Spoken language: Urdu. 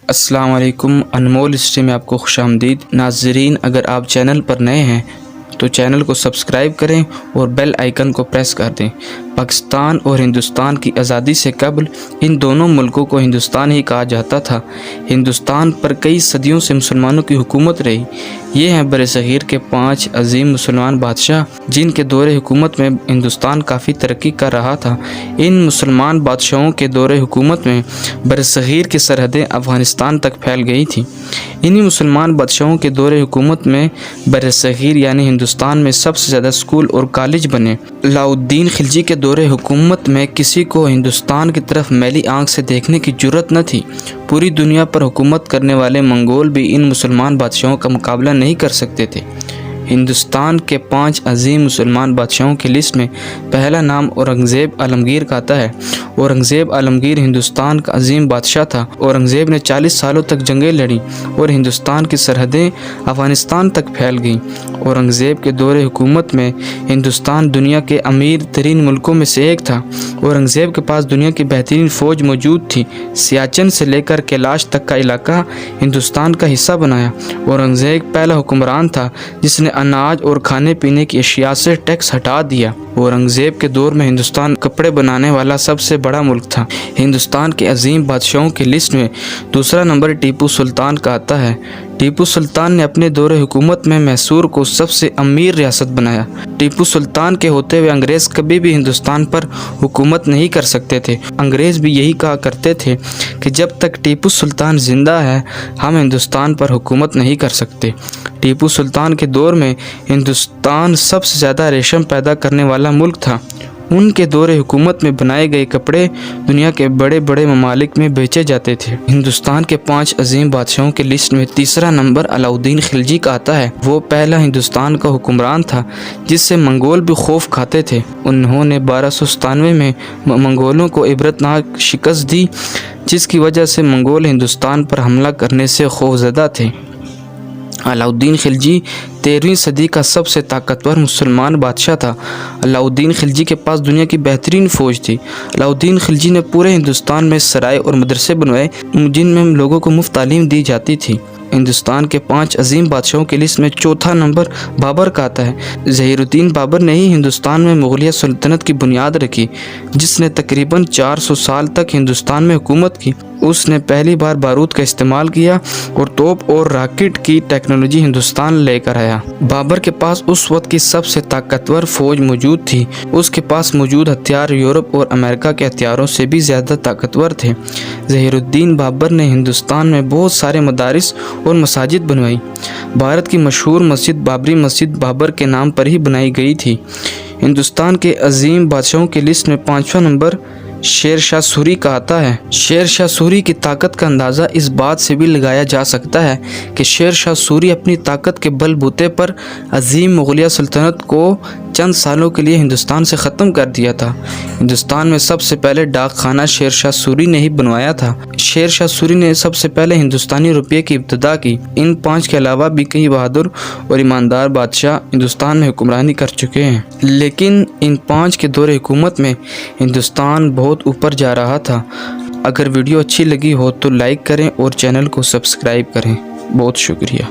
السلام علیکم، انمول ہسٹری میں آپ کو خوش آمدید۔ ناظرین، اگر آپ چینل پر نئے ہیں تو چینل کو سبسکرائب کریں اور بیل آئیکن کو پریس کر دیں۔ پاکستان اور ہندوستان کی آزادی سے قبل ان دونوں ملکوں کو ہندوستان ہی کہا جاتا تھا۔ ہندوستان پر کئی صدیوں سے مسلمانوں کی حکومت رہی۔ یہ ہیں برصغیر کے 5 عظیم مسلمان بادشاہ جن کے دور حکومت میں ہندوستان کافی ترقی کر رہا تھا۔ ان مسلمان بادشاہوں کے دور حکومت میں برصغیر کی سرحدیں افغانستان تک پھیل گئی تھیں۔ انہی مسلمان بادشاہوں کے دور حکومت میں برصغیر یعنی ہندوستان میں سب سے زیادہ اسکول اور کالج بنے۔ علاء الدین خلجی کے دور حکومت میں کسی کو ہندوستان کی طرف میلی آنکھ سے دیکھنے کی جرأت نہ تھی۔ پوری دنیا پر حکومت کرنے والے منگول بھی ان مسلمان بادشاہوں کا مقابلہ نہیں کر سکتے تھے۔ ہندوستان کے 5 عظیم مسلمان بادشاہوں کی لسٹ میں پہلا نام اورنگزیب عالمگیر کا آتا ہے۔ اورنگزیب عالمگیر ہندوستان کا عظیم بادشاہ تھا۔ اورنگزیب نے 40 سالوں تک جنگیں لڑیں اور ہندوستان کی سرحدیں افغانستان تک پھیل گئیں۔ اورنگزیب کے دور حکومت میں ہندوستان دنیا کے امیر ترین ملکوں میں سے ایک تھا۔ اورنگزیب کے پاس دنیا کی بہترین فوج موجود تھی۔ سیاچن سے لے کر کیلاش تک کا علاقہ ہندوستان کا حصہ بنایا۔ اورنگزیب پہلا حکمران تھا جس نے اناج اور کھانے پینے کی اشیاء سے ٹیکس ہٹا دیا۔ اورنگزیب کے دور میں ہندوستان کپڑے بنانے والا سب سے بڑا ملک تھا۔ ہندوستان کے عظیم بادشاہوں کی لسٹ میں دوسرا نمبر ٹیپو سلطان کا آتا ہے۔ ٹیپو سلطان نے اپنے دور حکومت میں میسور کو سب سے امیر ریاست بنایا۔ ٹیپو سلطان کے ہوتے ہوئے انگریز کبھی بھی ہندوستان پر حکومت نہیں کر سکتے تھے۔ انگریز بھی یہی کہا کرتے تھے کہ جب تک ٹیپو سلطان زندہ ہے ہم ہندوستان پر حکومت نہیں کر سکتے۔ ٹیپو سلطان کے دور میں ہندوستان سب سے زیادہ ریشم پیدا کرنے والا ملک تھا۔ ان کے دور حکومت میں بنائے گئے کپڑے دنیا کے بڑے بڑے ممالک میں بیچے جاتے تھے۔ ہندوستان کے 5 عظیم بادشاہوں کی لسٹ میں تیسرا نمبر علاء الدین خلجی کا آتا ہے۔ وہ پہلا ہندوستان کا حکمران تھا جس سے منگول بھی خوف کھاتے تھے۔ انہوں نے 1297 میں منگولوں کو عبرتناک شکست دی جس کی وجہ سے منگول ہندوستان پر حملہ کرنے سے خوفزدہ تھے۔ علاء الدین خلجی 13ویں صدی کا سب سے طاقتور مسلمان بادشاہ تھا۔ علاء الدین خلجی کے پاس دنیا کی بہترین فوج تھی۔ علاء الدین خلجی نے پورے ہندوستان میں سرائے اور مدرسے بنوائے جن میں لوگوں کو مفت تعلیم دی جاتی تھی۔ ہندوستان کے 5 عظیم بادشاہوں کی لسٹ میں چوتھا نمبر بابر کا آتا ہے۔ ظہیر الدین بابر نے ہی ہندوستان میں مغلیہ سلطنت کی بنیاد رکھی جس نے تقریباً 400 سال تک ہندوستان میں حکومت کی۔ اس نے پہلی بار بارود کا استعمال کیا اور توپ اور راکٹ کی ٹیکنالوجی ہندوستان لے کر آیا۔ بابر کے پاس اس وقت کی سب سے طاقتور فوج موجود تھی۔ اس کے پاس موجود ہتھیار یورپ اور امریکہ کے ہتھیاروں سے بھی زیادہ طاقتور تھے۔ ظہیر الدین بابر نے ہندوستان میں بہت سارے مدارس اور مساجد بنوائی۔ بھارت کی مشہور مسجد بابری مسجد بابر کے نام پر ہی بنائی گئی تھی۔ ہندوستان کے عظیم بادشاہوں کی لسٹ میں 5واں نمبر شیر شاہ سوری کا آتا ہے۔ شیر شاہ سوری کی طاقت کا اندازہ اس بات سے بھی لگایا جا سکتا ہے کہ شیر شاہ سوری اپنی طاقت کے بل بوتے پر عظیم مغلیہ سلطنت کو چند سالوں کے لیے ہندوستان سے ختم کر دیا تھا۔ ہندوستان میں سب سے پہلے ڈاک خانہ شیر شاہ سوری نے ہی بنوایا تھا۔ شیر شاہ سوری نے سب سے پہلے ہندوستانی روپے کی ابتدا کی۔ ان 5 کے علاوہ بھی کئی بہادر اور ایماندار بادشاہ ہندوستان میں حکمرانی کر چکے ہیں، لیکن ان 5 کے دور حکومت میں ہندوستان بہت اوپر جا رہا تھا۔ اگر ویڈیو اچھی لگی ہو تو لائک کریں اور چینل کو سبسکرائب کریں۔ بہت شکریہ۔